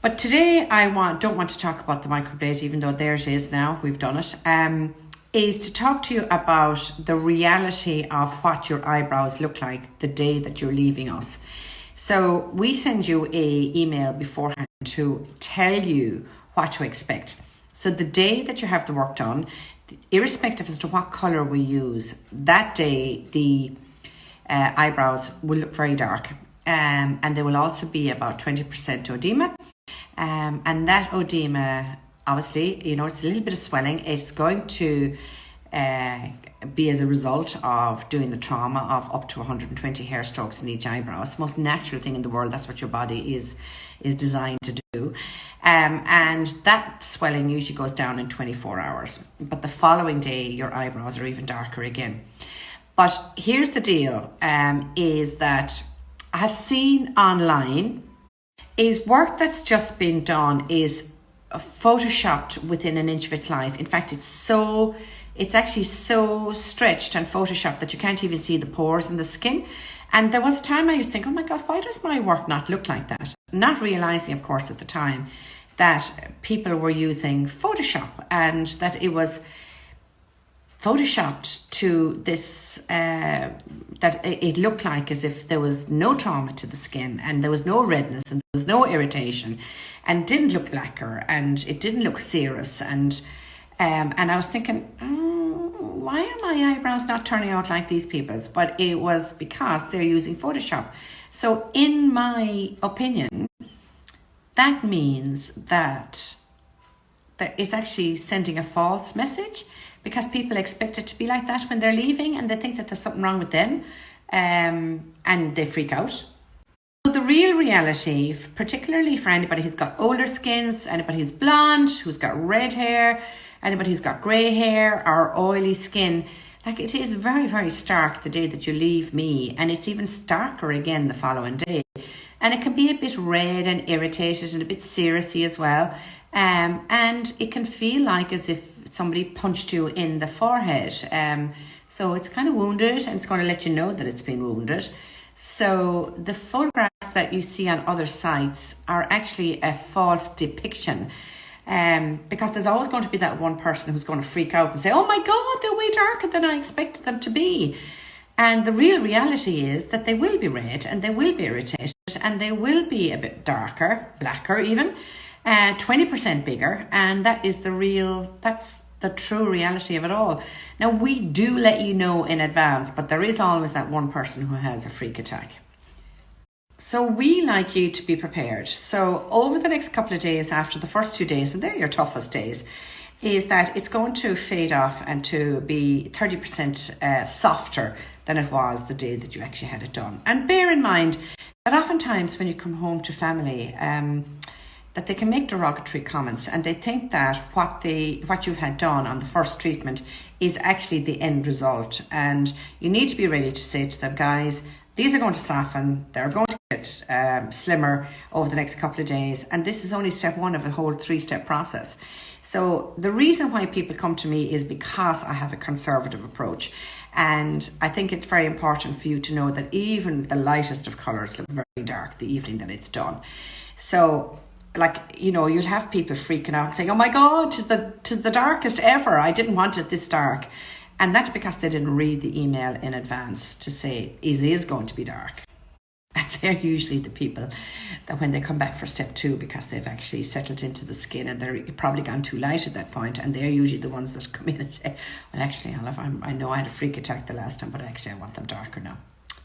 But today don't want to talk about the microblade, even though there it is now, we've done it, is to talk to you about the reality of what your eyebrows look like the day that you're leaving us. So we send you a email beforehand to tell you what to expect. So the day that you have the work done, irrespective as to what colour we use, that day the eyebrows will look very dark. And there will also be about 20% oedema. And that oedema, obviously, it's a little bit of swelling. It's going to be as a result of doing the trauma of up to 120 hair strokes in each eyebrow. It's the most natural thing in the world. That's what your body is designed to do. And that swelling usually goes down in 24 hours. But the following day, your eyebrows are even darker again. But here's the deal, is that I have seen online is work that's just been done is photoshopped within an inch of its life. In fact, it's actually so stretched and photoshopped that you can't even see the pores in the skin. And there was a time I used to think, oh my God, why does my work not look like that? Not realizing, of course, at the time that people were using Photoshop and that it was photoshopped to this, that it looked like as if there was no trauma to the skin and there was no redness and there was no irritation and didn't look lacquer and it didn't look serous. And I was thinking, why are my eyebrows not turning out like these people's? But it was because they're using Photoshop. So in my opinion, that means that it's actually sending a false message, because people expect it to be like that when they're leaving and they think that there's something wrong with them, and they freak out. The real reality, particularly for anybody who's got older skins, anybody who's blonde, who's got red hair, anybody who's got grey hair or oily skin, like it is very, very stark the day that you leave me, and it's even starker again the following day. And it can be a bit red and irritated and a bit seriously as well. And it can feel like as if somebody punched you in the forehead. So it's kind of wounded, and it's going to let you know that it's been wounded. So the photographs that you see on other sites are actually a false depiction. Because there's always going to be that one person who's going to freak out and say, oh my God, they're way darker than I expected them to be. And the real reality is that they will be red and they will be irritated and they will be a bit darker, blacker even, 20% bigger. And that's the true reality of it all. Now, we do let you know in advance, but there is always that one person who has a freak attack. So we like you to be prepared. So over the next couple of days after the first 2 days, and they're your toughest days, is that it's going to fade off and to be 30% softer than it was the day that you actually had it done. And bear in mind that oftentimes when you come home to family, that they can make derogatory comments and they think that what you've had done on the first treatment is actually the end result. And you need to be ready to say to them, guys, these are going to soften, they're going to get slimmer over the next couple of days. And this is only step one of a whole 3-step process. So the reason why people come to me is because I have a conservative approach. And I think it's very important for you to know that even the lightest of colours look very dark the evening that it's done. So you'll have people freaking out and saying, oh my God, tis the darkest ever. I didn't want it this dark. And that's because they didn't read the email in advance to say it is going to be dark. And they're usually the people that when they come back for step 2, because they've actually settled into the skin and they're probably gone too light at that point, and they're usually the ones that come in and say, well, actually, Olive, I know I had a freak attack the last time, but actually I want them darker now.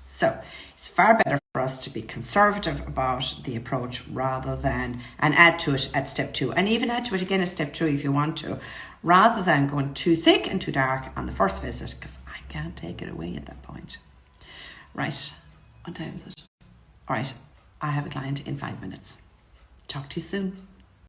So it's far better for us to be conservative about the approach rather than, and add to it at step 2, and even add to it again at step 2 if you want to, rather than going too thick and too dark on the first visit, because I can't take it away at that point. Right, what time is it? All right, I have a client in 5 minutes. Talk to you soon.